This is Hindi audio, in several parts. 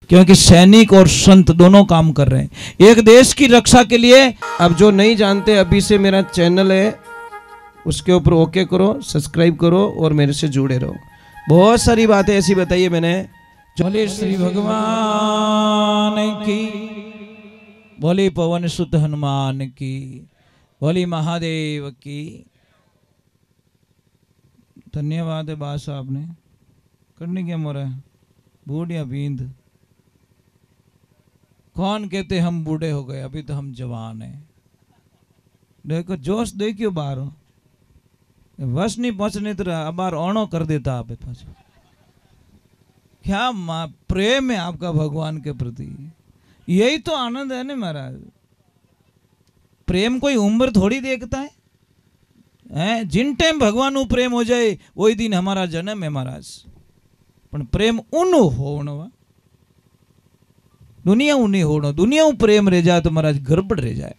क्योंकि सैनिक और संत दोनों काम कर रहे हैं एक देश की रक्षा के लिए। अब जो नहीं जानते, अभी से मेरा चैनल है, उसके ऊपर ओके करो, सब्सक्राइब करो और मेरे से जुड़े रहो। बहुत सारी बातें ऐसी बताई है मैंने। बोले श्री भगवान की, बोले पवन सुत हनुमान की, बोले महादेव की। धन्यवाद है बात साहब ने। करने क्या मोरा बूढ़ या बींद? कौन कहते हम बूढ़े हो गए, अभी तो हम जवान हैं। देखो जोश देखियो बाहर बस नहीं पहुंचने तरह अब बार ओणो कर देता आप पास। क्या प्रेम है आपका भगवान के प्रति, यही तो आनंद है ना महाराज। प्रेम कोई उम्र थोड़ी देखता है, जिन टाइम भगवान प्रेम हो जाए वही दिन हमारा जन्म है महाराज। पण प्रेम उन होनो, दुनिया नहीं होनो। दुनिया प्रेम रह जाए तो महाराज गड़बड़ रह जाए।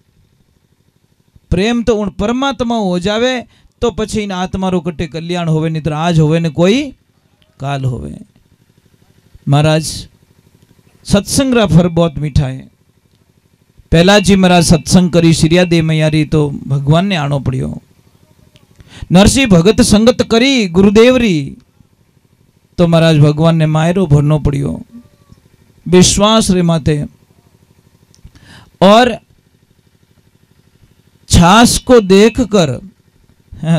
प्रेम तो उन परमात्मा हो जावे तो पछी इन आत्मा रो कटे कल्याण होवे, नहीं तो आज होवे ने कोई काल होवे। महाराज सत्संग रा फर बहुत मीठा है। पहला जी महाराज सत्संग करी श्रिया दे मैयारी तो भगवान ने आनो पड़ियो। नरसिंह भगत संगत करी गुरुदेव री तो महाराज भगवान ने मायरो भरनो पड़ियो। विश्वास रे माते और छाछ को देखकर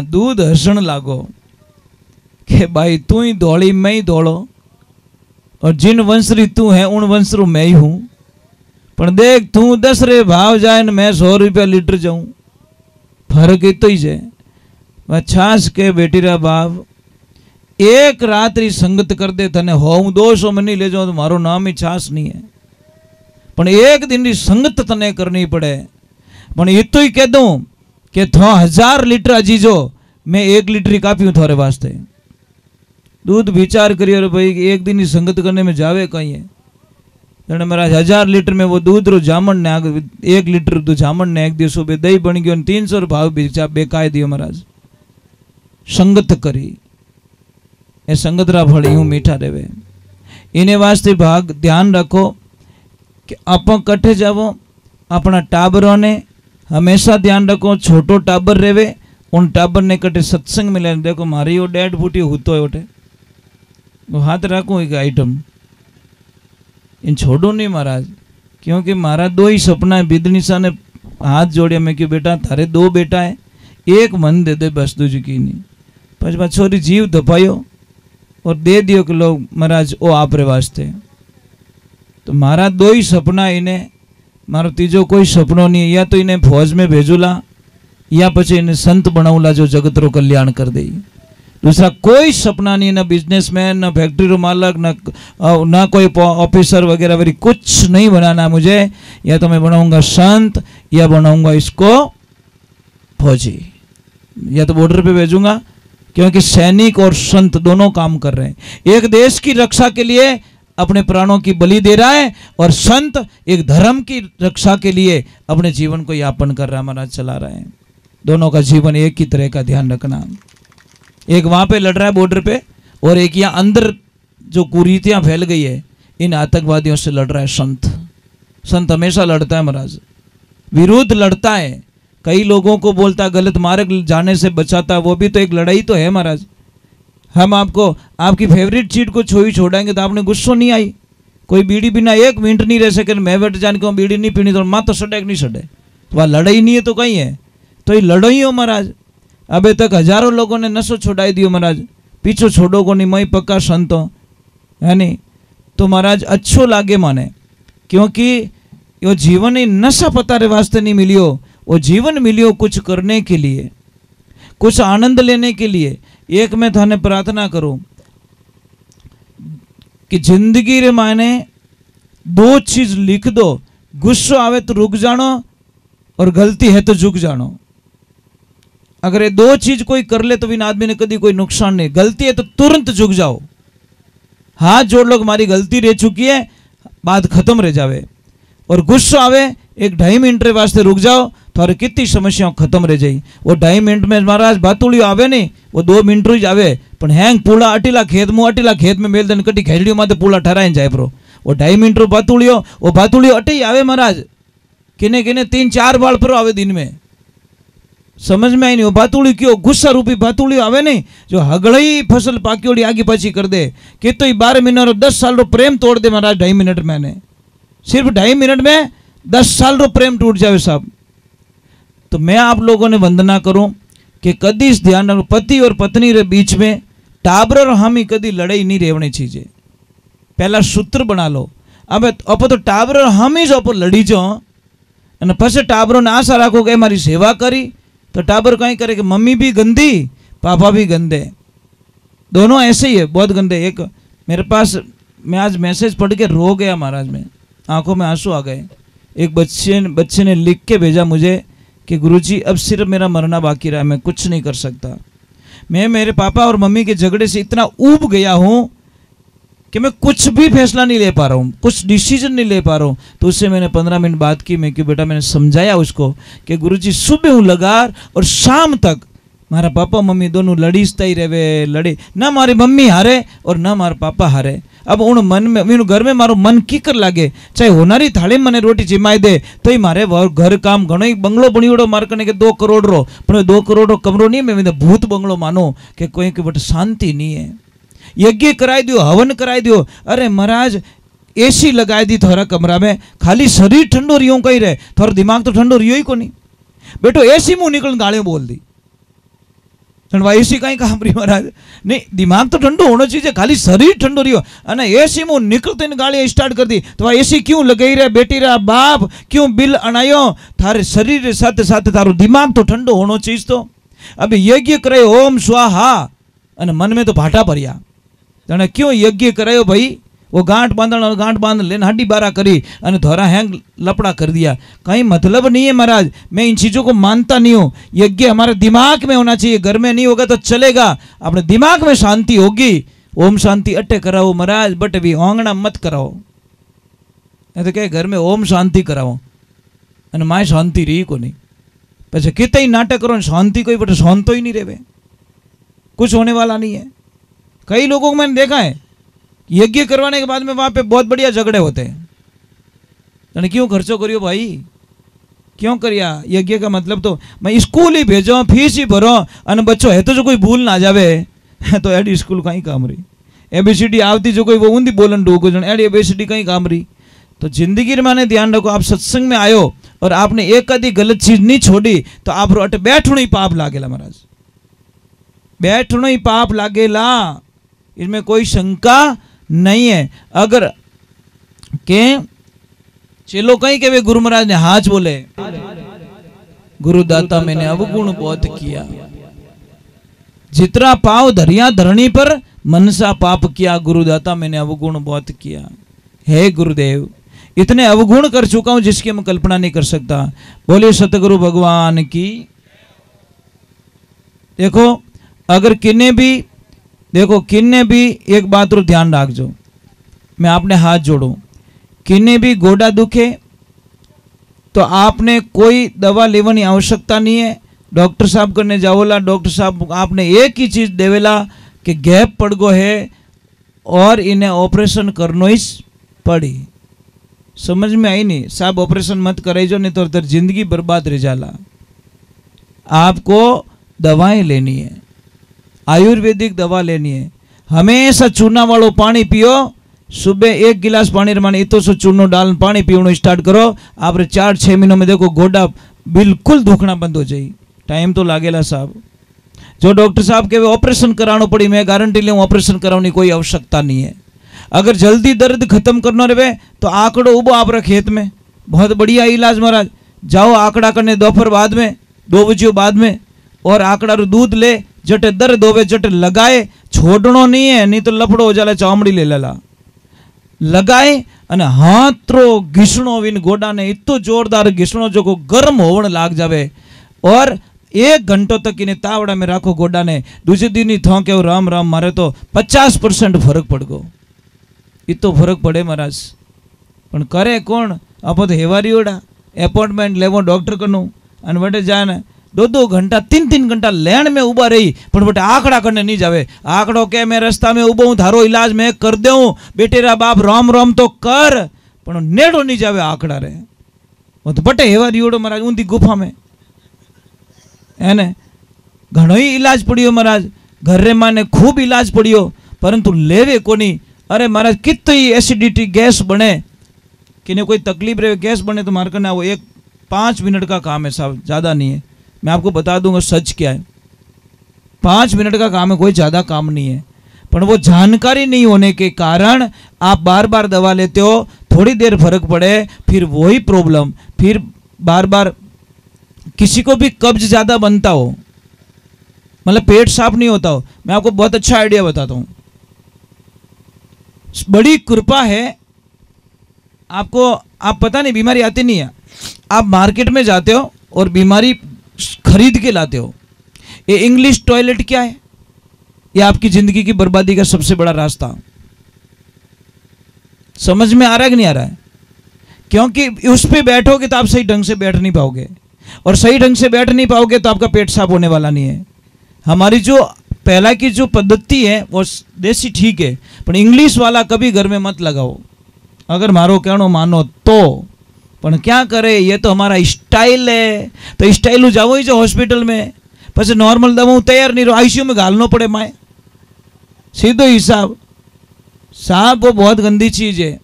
दूध हसण लागो कि भाई तू ही दौड़ी मैं ही दौड़ो, और जिन वंशरी तू है उन वंशरू मैं ही हूं। पर देख तू 10 रे भाव जाए न मैं 100 रुपया लीटर जाऊं, फर्क इतो ही है। वह छाछ के बेटी रा बाप एक रात्रि संगत कर दे तने हो 200 मनी ले जाओ तो मारो नाम ही छाछ नहीं है। पर एक दिन की संगत तने करनी पड़े। पर इतो ही कह दूं कि थो 1000 लीटर अजीजो मैं 1 लीटर ही कापी हूं थारे वास्ते। दूध विचार करिए भाई एक दिन ही संगत करने में जावे कहीं है। जने महाराज 1000 लीटर में वो दूध रो जामन ने 1 लीटर दूध जामन ने 1 दिवस बे दही बन गयो 300 भाव बेकाय दियो महाराज। संगत करी ए संगत रा फल यूं मीठा रेवे। इने वास्ते भाग ध्यान रखो कि आप कट्ठे जावो। अपना टाबरों ने हमेशा ध्यान रखो, छोटो टाबर रेवे उन टाबर ने कटे सत्संग मिले। देखो मारी वो 1.5 फुटी होतो है उठे वो हाथ रखो एक आइटम इन छोड़ो नहीं महाराज। क्योंकि मारा 2 ही सपना है। बिदनी सा ने हाथ जोड़े, मैं क्यों बेटा थारे 2 बेटा है, एक मन दे दे बस दूजी की नहीं। पछ छोरी जीव धपायो और दे दियो कि लोग महाराज ओ आप रे वास्ते। तो मारा 2 ही सपना इन्हें, मारो तीजो कोई सपनों नहीं है। या तो इन्हें फौज में भेजूला या पछे इन्हें संत बनाऊला जो जगत रो कल्याण कर दे। दूसरा कोई सपना नहीं, ना बिजनेसमैन, ना फैक्ट्री रो मालक, ना कोई ऑफिसर वगैरह वगैरह कुछ नहीं बनाना मुझे। या तो मैं बनाऊंगा संत या बनाऊंगा इसको फौजी, या तो बॉर्डर पे भेजूंगा। क्योंकि सैनिक और संत दोनों काम कर रहे हैं। एक देश की रक्षा के लिए अपने प्राणों की बलि दे रहा है और संत एक धर्म की रक्षा के लिए अपने जीवन को यापन कर रहा है, महाराज चला रहे हैं। दोनों का जीवन एक ही तरह का ध्यान रखना। एक वहां पे लड़ रहा है बॉर्डर पे और एक यहाँ अंदर जो कुरीतियां फैल गई है इन आतंकवादियों से लड़ रहा है संत। संत हमेशा लड़ता है महाराज, विरुद्ध लड़ता है। कई लोगों को बोलता है गलत मार्ग जाने से बचाता है, वो भी तो एक लड़ाई तो है महाराज। हम आपको आपकी फेवरेट चीज को छोड़ेंगे तो आपने गुस्सो नहीं आई। कोई बीड़ी बिना 1 मिनट नहीं रह सके, मैं बैठ जान के बीड़ी नहीं पीनी तो माँ तो सड़े नहीं सड़े, वह लड़ाई नहीं है तो कहीं है। तो ये लड़ो ही हो महाराज। अभी तक हजारों लोगों ने नशो छुड़ाई दियो महाराज, पीछो छोड़ो को नहीं, मई पक्का संतो है नहीं। तो महाराज अच्छो लागे माने, क्योंकि यो जीवन ही नशा पतारे वास्ते नहीं मिलियो, वो जीवन मिलियो कुछ करने के लिए, कुछ आनंद लेने के लिए। एक मैं थाने प्रार्थना करूं कि जिंदगी रे माने 2 चीज लिख दो, गुस्सो आवे तो रुक जानो और गलती है तो झुक जानो। अगर ये 2 चीज कोई कर ले तो इन आदमी ने कभी कोई नुकसान नहीं। गलती है तो तुरंत झुक जाओ, हाथ जोड़ लो हमारी गलती रह चुकी है, बात खत्म रह जावे। और गुस्सा आवे 1-2.5 मिनट रे वास्ते रुक जाओ, थारे कितनी समस्याओं खत्म रह जाई। वो 2.5 मिनट में महाराज बातुड़ियो आवे नहीं, वो 2 मिनट ही आवे। पण हैंग पूला अटीला खेत में मेल देन कटी खेलड़ियों माते पूला ठहराई जाए परो, वो 2.5 मिनट रो भातुड़ियो अटे ही आवे महाराज, किने किने 3-4 बाल पर आवे दिन में, समझ में आई नहीं। वो भातुड़ी क्यों गुस्सा रूपी भातुड़ी आवे नहीं, जो हगड़ई फसल पाक्योड़ी आगे पाछी कर दे, कि तो 12 महीना रो 10 साल रो प्रेम तोड़ दे महाराज 2.5 मिनट में ने, सिर्फ 2.5 मिनट में 10 साल रो प्रेम टूट जावे साहब। तो मैं आप लोगों ने वंदना करूं कि कदी इस ध्यान रखो, पति और पत्नी रे बीच में टाबर और हामी कदी लड़ाई नहीं रेवनी चाहिए, पहला सूत्र बना लो। अब तो टाबर और हामी जो आप लड़ी जाओ અને પછી टाबरों ने आशा राखो कि हमारी सेवा करी, तो टाबर कहीं करे कि मम्मी भी गंदी पापा भी गंदे, दोनों ऐसे ही है, बहुत गंदे। एक मेरे पास, मैं आज मैसेज पढ़ के रो गया महाराज, में आंखों में आंसू आ गए। एक बच्चे ने लिख के भेजा मुझे कि गुरुजी अब सिर्फ मेरा मरना बाकी रहा है, मैं कुछ नहीं कर सकता। मैं मेरे पापा और मम्मी के झगड़े से इतना ऊब गया हूँ कि मैं कुछ भी फैसला नहीं ले पा रहा हूँ, कुछ डिसीजन नहीं ले पा रहा हूँ। तो उससे मैंने 15 मिनट बात की, मैं क्यों बेटा, मैंने समझाया उसको कि गुरुजी सुबह हूँ लगार और शाम तक मारा पापा मम्मी दोनों लड़ीजता ही रहे, लड़े ना मारी मम्मी हारे और ना मारा पापा हारे। अब उन मन में मीनू घर में मारो मन कीकर लागे, चाहे होनारी थाली मने रोटी जिमाई दे तो ही मारे घर काम घणो ही बंगलो बणियोड़ो मार कने के 2 करोड़ रो, पण 2 करोड़ रो कमरो नहीं, मैं भूत बंगलो मानो कि कोई के बट शांति नहीं है। यज्ञ कराई दियो, हवन कराई दियो, अरे महाराज एसी लगाई दी थोड़ा कमरा में, खाली शरीर ठंडो रियो कहीं रहे, थोड़ा दिमाग तो ठंडो रियो ही को नहीं। बेटो एसी मुंह निकल गालियों बोल दी, एसी कहीं काम रही महाराज, नहीं दिमाग तो ठंडो होना चाहिए, खाली शरीर ठंडो रियो अने एसी मुंह निकलते गालियां स्टार्ट कर दी, तो एसी क्यों लगाई रहे बेटी रा बाप, क्यों बिल अनायो, थारे शरीर के साथ साथ थारो दिमाग तो ठंडो होना चाहिए। तो अब यज्ञ करे ओम स्वाहा अने मन में तो भाटा भरिया, तने क्यों यज्ञ करायो भाई, वो गांठ बांध लेने हड्डी बारा करी अने धोरा हैंग लपड़ा कर दिया, कहीं मतलब नहीं है महाराज। मैं इन चीज़ों को मानता नहीं हूँ। यज्ञ हमारे दिमाग में होना चाहिए, घर में नहीं होगा तो चलेगा, अपने दिमाग में शांति होगी। ओम शांति अट्टे कराओ महाराज, बट भी ओंगना मत कराओ, तो क्या घर में ओम शांति कराओ अने माए शांति रही को नहीं, पीछे कितना ही नाटक करो, शांति कोई बट शांतो ही नहीं रहे, कुछ होने वाला नहीं है। कई लोगों को मैंने देखा है यज्ञ करवाने के बाद में वहां पे बहुत बढ़िया झगड़े होते हैं। क्यों खर्चो करियो भाई, क्यों करिया? यज्ञ का मतलब तो मैं स्कूल ही भेजो, फीस ही भरो, अने बच्चों है तो जो कोई भूल ना जावे तो एडी स्कूल कहीं काम रही, ABCD आवती जो कोई वो ऊंधी बोलन डोको जन एडी ABCD कहीं काम रही। तो जिंदगी में माने ध्यान रखो, आप सत्संग में आयो और आपने एक आधी गलत चीज नहीं छोड़ी तो आप अट बैठणो ही पाप लागेला महाराज, बैठणो ही पाप लागेला, इसमें कोई शंका नहीं है। अगर के चलो कहीं के वे गुरु महाराज ने हाथ बोले, गुरुदाता मैंने अवगुण बहुत किया, जितना पाव धरिया धरणी पर मनसा पाप किया, गुरुदाता मैंने अवगुण बहुत किया। हे गुरुदेव, इतने अवगुण कर चुका हूं जिसकी मैं कल्पना नहीं कर सकता। बोलिए सतगुरु भगवान की। देखो अगर किन्ने भी, देखो किन्ने भी एक बात रो ध्यान रख जो, मैं आपने हाथ जोड़ो, किन्ने भी गोडा दुखे तो आपने कोई दवा लेवानी आवश्यकता नहीं है। डॉक्टर साहब करने जाओला, डॉक्टर साहब आपने एक ही चीज देवेला कि गैप पड़ गो है और इन्हें ऑपरेशन करनो ही पड़ी। समझ में आई नहीं? साहब ऑपरेशन मत कराइजो नहीं तो जिंदगी बर्बाद रह जाला। आपको दवाएं लेनी है, आयुर्वेदिक दवा लेनी है। हमेशा चूना वालों पानी पियो, सुबह 1 गिलास पानी रमाने इतो सो चूनो डाल पानी पीवनो स्टार्ट करो, आप 4-6 महीनों में देखो गोडा बिल्कुल दुखना बंद हो जाए। टाइम तो लागेला साहब। जो डॉक्टर साहब के ऑपरेशन करानो पड़ी, मैं गारंटी ले ऑपरेशन कराने कोई आवश्यकता नहीं है। अगर जल्दी दर्द खत्म करना रहे तो आंकड़ो उबो आप खेत में, बहुत बढ़िया इलाज महाराज। जाओ आंकड़ा करने दोपहर बाद में, 2 बजे बाद में, और आंकड़ा रो दूध ले, जटे दर्द होवे जटे लगाए, छोड़नो नहीं है, नहीं तो लफड़ो हो जाला, चामड़ी ले लेला लगाए अने हाथरो घीसणो विन गोडा ने इतो जोरदार घीसणो जो को गर्म होवण लाग जावे, और 1 घंटो तक इन्हें तावड़ा में राखो गोडा ने। दूसरे दिन ही थों के राम राम मारे तो 50% फर्क पड़ गो। इतो फर्क पड़े महाराज, पण करे कौन? आप तो हेवारी ओडा अपॉइंटमेंट लेवो डॉक्टर कनु अने वटे जाए 2 घंटा 3 घंटा लेण में उबा रही पण बेटा आंकड़ा करने नहीं जावे। आंकड़ो के मैं रास्ता में उबो हूं, थारो इलाज मैं कर देऊं, बेटे रा बाप राम राम तो कर, पण नेड़ो नहीं जावे आंकड़ा रे। वो तो बटे हेवा रियोड़ो महाराज ऊंधी गुफा में है ने घणो ही इलाज पड़ियो महाराज, घर रे माने खूब इलाज पड़ियो परंतु लेवे कोनी। अरे महाराज कितनी एसिडिटी गैस बने कि ने कोई तकलीफ रहे गैस बने तो मार करना वो 5 मिनट का काम है साहब, ज़्यादा नहीं है। मैं आपको बता दूंगा सच क्या है, 5 मिनट का काम है, कोई ज़्यादा काम नहीं है। पर वो जानकारी नहीं होने के कारण आप बार बार दवा लेते हो, थोड़ी देर फर्क पड़े फिर वही प्रॉब्लम, फिर बार बार किसी को भी कब्ज ज़्यादा बनता हो, मतलब पेट साफ नहीं होता हो। मैं आपको बहुत अच्छा आइडिया बताता हूँ, बड़ी कृपा है आपको, आप पता नहीं बीमारी आती नहीं है, आप मार्केट में जाते हो और बीमारी खरीद के लाते हो। ये इंग्लिश टॉयलेट क्या है? ये आपकी जिंदगी की बर्बादी का सबसे बड़ा रास्ता। समझ में आ रहा है कि नहीं आ रहा है? क्योंकि उस पे बैठोगे तो आप सही ढंग से बैठ नहीं पाओगे, और सही ढंग से बैठ नहीं पाओगे तो आपका पेट साफ होने वाला नहीं है। हमारी जो पहला की जो पद्धति है वो देसी ठीक है, पर इंग्लिश वाला कभी घर में मत लगाओ, अगर मारो कहनो मानो तो। पर क्या करे, ये तो हमारा स्टाइल है, तो स्टाइल जाओ ही जो हॉस्पिटल में, પછી नॉर्मल दवा तैयार नहीं रहो, आईसीयू में घालना पड़े माए, सीधो हिसाब। साहब वो बहुत गंदी चीज है,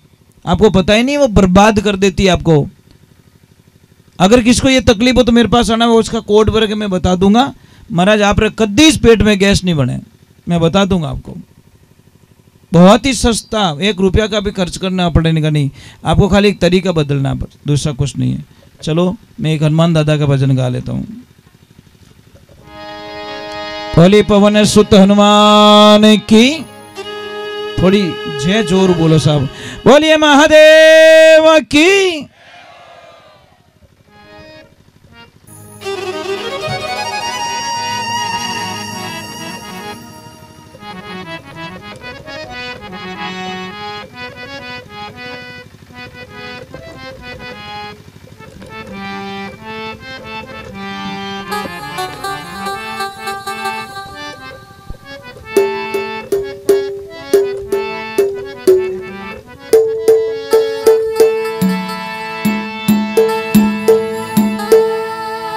आपको पता ही नहीं, वो बर्बाद कर देती है आपको। अगर किसको ये तकलीफ हो तो मेरे पास आना, उसका कोड भर के मैं बता दूंगा। महाराज आप कद्दी इस पेट में गैस नहीं बने, मैं बता दूंगा आपको। बहुत ही सस्ता, 1 रुपया का भी खर्च करना पड़ेगा नहीं, आपको खाली एक तरीका बदलना, पर दूसरा कुछ नहीं है। चलो मैं एक हनुमान दादा का भजन गा लेता हूँ। भोले पवन सुत हनुमान की, थोड़ी जय जोर बोलो साहब, बोलिए महादेव की।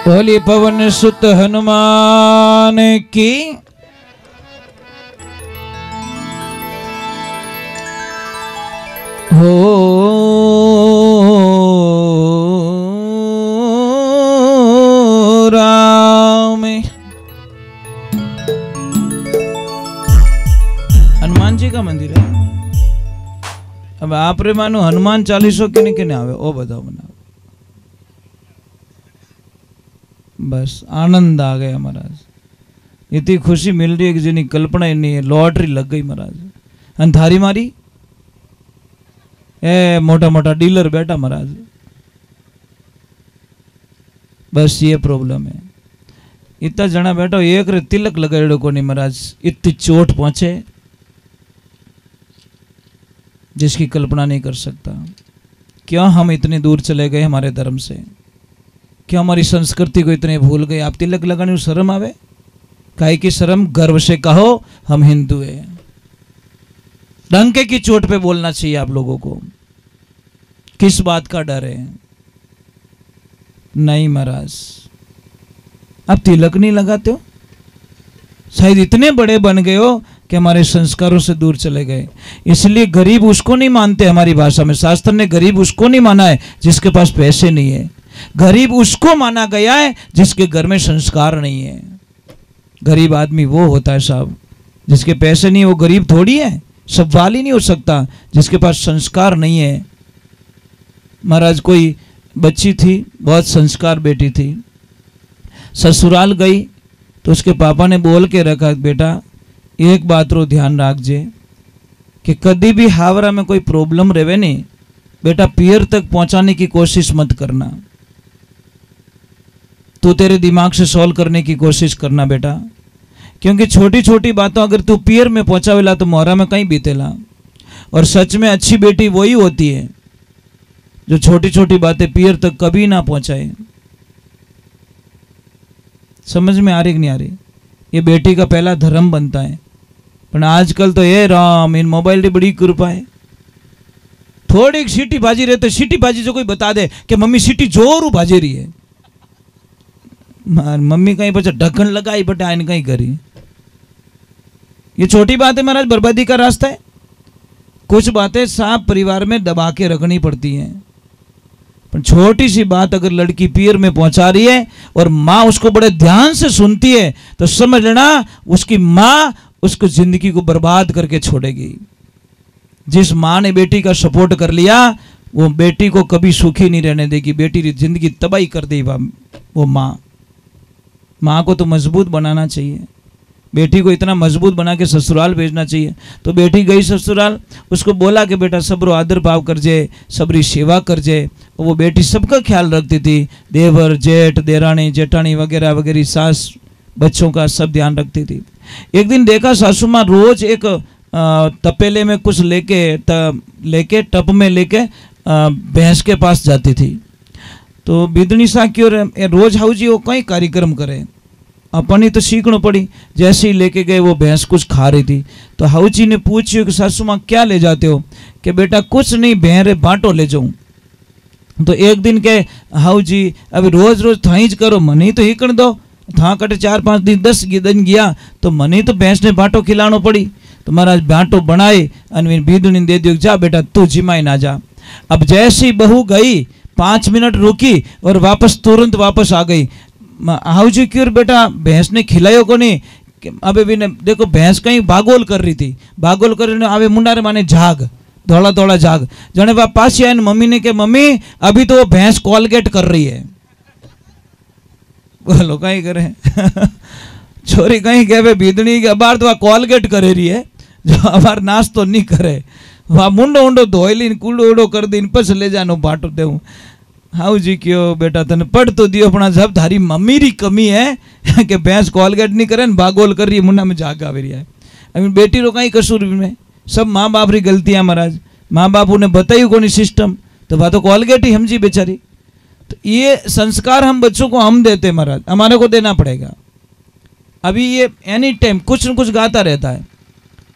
बोलिए पवन सुत हनुमान की। हो राम, हनुमान जी का मंदिर है। अब आप रे मानो हनुमान चालीसो किने किने आवे ओ बताओ बना, बस आनंद आ गया महाराज। इतनी खुशी मिल रही है कि जिन्हें कल्पना ही नहीं है, लॉटरी लग गई महाराज। अंधारी मारी ए मोटा मोटा डीलर बैठा महाराज, बस ये प्रॉब्लम है। इतना जना बैठो, एक रे तिलक लगाड़ो को नहीं महाराज, इतनी चोट पहुंचे जिसकी कल्पना नहीं कर सकता। क्यों हम इतनी दूर चले गए हमारे धर्म से, क्यों हमारी संस्कृति को इतने भूल गए। आप तिलक लगाने में शर्म आवे, काहे की शर्म, गर्व से कहो हम हिंदू हैं। डंके की चोट पे बोलना चाहिए आप लोगों को। किस बात का डर है? नहीं महाराज, आप तिलक नहीं लगाते हो, शायद इतने बड़े बन गए हो कि हमारे संस्कारों से दूर चले गए। इसलिए गरीब उसको नहीं मानते, हमारी भाषा में शास्त्र ने गरीब उसको नहीं माना है जिसके पास पैसे नहीं है। गरीब उसको माना गया है जिसके घर में संस्कार नहीं है। गरीब आदमी वो होता है साहब, जिसके पैसे नहीं है वो गरीब थोड़ी है, सवाल ही नहीं हो सकता जिसके पास संस्कार नहीं है। महाराज कोई बच्ची थी, बहुत संस्कार बेटी थी, ससुराल गई तो उसके पापा ने बोल के रखा, बेटा एक बात रो ध्यान रखजे कि कभी भी हावरा में कोई प्रॉब्लम रहे नहीं, बेटा पियर तक पहुंचाने की कोशिश मत करना, तू तेरे दिमाग से सॉल्व करने की कोशिश करना बेटा। क्योंकि छोटी छोटी बातों अगर तू पियर में पहुंचावेला तो मोहरा में कहीं बीतेला। और सच में अच्छी बेटी वही होती है जो छोटी छोटी बातें पियर तक कभी ना पहुंचाए। समझ में आ रही कि नहीं आ रही? ये बेटी का पहला धर्म बनता है। पर आजकल तो ये राम इन मोबाइल की बड़ी कृपा है। थोड़ी सीटी भाजी रहे तो सीटी भाजी जो कोई बता दे कि मम्मी सीटी जोरू भाजी रही है, मम्मी कहीं पर ढक्कन लगाई बट आइन कहीं करी। ये छोटी बात है महाराज, बर्बादी का रास्ता है। कुछ बातें साफ परिवार में दबा के रखनी पड़ती हैं, पर छोटी सी बात अगर लड़की पीर में पहुंचा रही है और माँ उसको बड़े ध्यान से सुनती है तो समझ लेना उसकी माँ उसको जिंदगी को बर्बाद करके छोड़ेगी। जिस माँ ने बेटी का सपोर्ट कर लिया वो बेटी को कभी सुखी नहीं रहने देगी, बेटी की जिंदगी तबाही कर देगी वो माँ। माँ को तो मजबूत बनाना चाहिए, बेटी को इतना मजबूत बना के ससुराल भेजना चाहिए। तो बेटी गई ससुराल, उसको बोला कि बेटा सबरो आदर भाव कर जे, सबरी सेवा कर जे। वो बेटी सबका ख्याल रखती थी, देवर जेठ देरानी जेठानी वगैरह वगैरह, सास बच्चों का सब ध्यान रखती थी। एक दिन देखा सासू माँ रोज एक तपेले में कुछ लेके टप में लेके भैंस के पास जाती थी। तो बिदनी सा क्यों रोज हाउजी वो कई कार्यक्रम करे, अपनी तो सीखना पड़ी। जैसे ही लेके गए वो भैंस कुछ खा रही थी, तो हाउजी ने पूछी कि सासू माँ क्या ले जाते हो? कि बेटा कुछ नहीं, बहरे बांटो ले जाऊं। तो एक दिन के हाउजी अभी रोज रोज थाईज करो, मनी तो हिकण दो। था कटे 4-5 दिन 10 दिन गया तो मनी तो भैंस ने बांटो खिलानो पड़ी। तो महाराज बांटो बनाए अनविन बीदुनी दे दियो, जा बेटा तू जिमाई ना जा। अब जैसी बहू गई 5 मिनट रुकी और वापस तुरंत वापस आ गई। हाउजी क्यों बेटा भैंस ने खिलायो को नहीं? अबे भी ने देखो भैंस कहीं बागोल कर रही थी, बागोल कर रही अबे मुंडारे माने झाग धोला धोला झाग। जने बाप पास आए मम्मी ने के मम्मी अभी तो वो भैंस कॉलगेट कर रही है। बोलो कहीं करे छोरी कहीं कहे बीदनी के अबार तो कॉलगेट करे रही है, जो अबार नाश्तो नहीं करे। वहाँ मुंडो उंडो धोईली कूड़ो उड़ो कर दी पस ले जानो बाटो दे। हाउ जी क्यों बेटा तने पढ़ तो दियो, अपना जब थारी मम्मी री कमी है कि भैंस कॉलगेट नहीं करे बागोल कर रही है, मुन्ना में झाग आ रही है। अभी बेटी रो कहीं कसूर में, सब माँ बाप री गलतियाँ महाराज। माँ बाप उन्हें बताई को नहीं सिस्टम, तो वह तो कॉलगेट ही समझी बेचारी। तो ये संस्कार हम बच्चों को हम देते महाराज, हमारे को देना पड़ेगा। अभी ये एनी टाइम कुछ न कुछ गाता रहता है,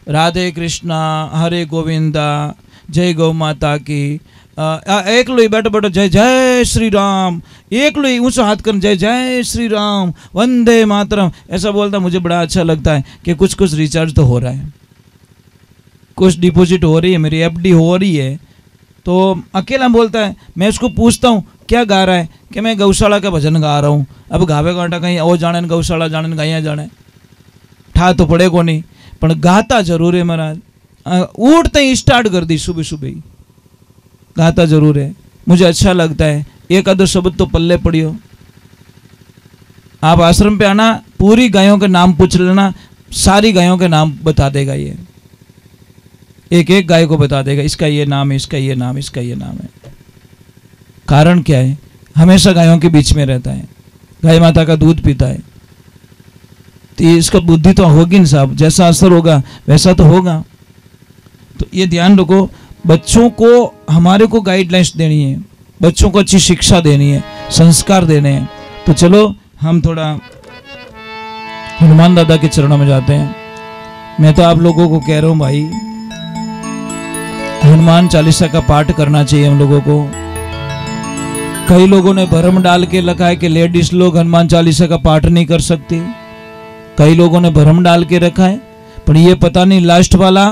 राधे कृष्णा हरे गोविंदा जय गौ माता की, एक लो बैठो बैठो जय जय श्री राम, एक लो ऊंचा हाथ कर जय जय श्री राम वंदे मातरम। ऐसा बोलता मुझे बड़ा अच्छा लगता है कि कुछ कुछ रिचार्ज तो हो रहा है, कुछ डिपॉजिट हो रही है, मेरी एफडी हो रही है। तो अकेला बोलता है, मैं उसको पूछता हूँ क्या गा रहा है कि मैं गौशाला का भजन गा रहा हूँ। अब गावे गाटा कहीं ओ जाने गौशाला जाने गाइया जाने, ठा तो पड़े को नहीं, पर गाता जरूर है महाराज। उठते ही स्टार्ट कर दी सुबह सुबह ही गाता जरूर है, मुझे अच्छा लगता है। एक आधो शब्द तो पल्ले पड़ियो। आप आश्रम पे आना, पूरी गायों के नाम पूछ लेना, सारी गायों के नाम बता देगा ये, एक एक गाय को बता देगा इसका ये नाम है, इसका ये नाम, इसका ये नाम है। कारण क्या है? हमेशा गायों के बीच में रहता है, गाय माता का दूध पीता है, तो इसका बुद्धि तो होगी ना साहब, जैसा असर होगा वैसा तो होगा। तो ये ध्यान रखो, बच्चों को हमारे को गाइडलाइंस देनी है, बच्चों को अच्छी शिक्षा देनी है, संस्कार देने हैं। तो चलो हम थोड़ा हनुमान दादा के चरणों में जाते हैं। मैं तो आप लोगों को कह रहा हूं भाई, हनुमान चालीसा का पाठ करना चाहिए हम लोगों को। कई लोगों ने भरम डाल के रखा है कि लेडीज लोग हनुमान चालीसा का पाठ नहीं कर सकती, कई लोगों ने भरम डाल के रखा है, पर ये पता नहीं लास्ट वाला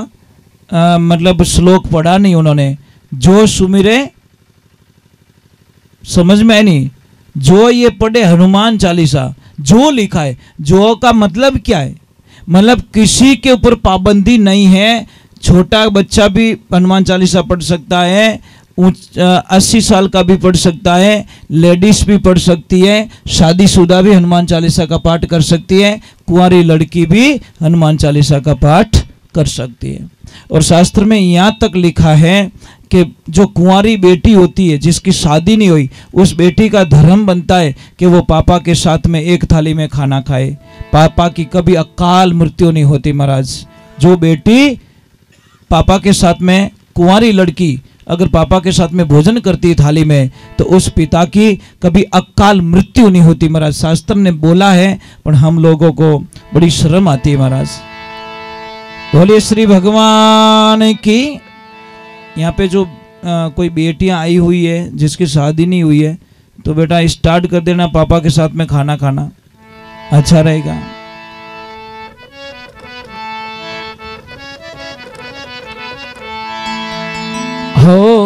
मतलब श्लोक पढ़ा नहीं उन्होंने। जो सुमिरे समझ में नहीं, जो ये पढ़े हनुमान चालीसा, जो लिखा है, जो का मतलब क्या है? मतलब किसी के ऊपर पाबंदी नहीं है, छोटा बच्चा भी हनुमान चालीसा पढ़ सकता है, 80 साल का भी पढ़ सकता है, लेडीज भी पढ़ सकती है, शादीशुदा भी हनुमान चालीसा का पाठ कर सकती है, कुंवारी लड़की भी हनुमान चालीसा का पाठ कर सकती है। और शास्त्र में यहाँ तक लिखा है कि जो कुंवारी बेटी होती है जिसकी शादी नहीं हुई, उस बेटी का धर्म बनता है कि वो पापा के साथ में एक थाली में खाना खाए, पापा की कभी अकाल मृत्यु नहीं होती महाराज। जो बेटी पापा के साथ में, कुंवारी लड़की अगर पापा के साथ में भोजन करती थाली में तो उस पिता की कभी अकाल मृत्यु नहीं होती महाराज। शास्त्र ने बोला है, पर हम लोगों को बड़ी शर्म आती है महाराज। बोलिए श्री भगवान की। यहाँ पे जो कोई बेटियां आई हुई है जिसकी शादी नहीं हुई है, तो बेटा स्टार्ट कर देना पापा के साथ में खाना खाना, अच्छा रहेगा। हो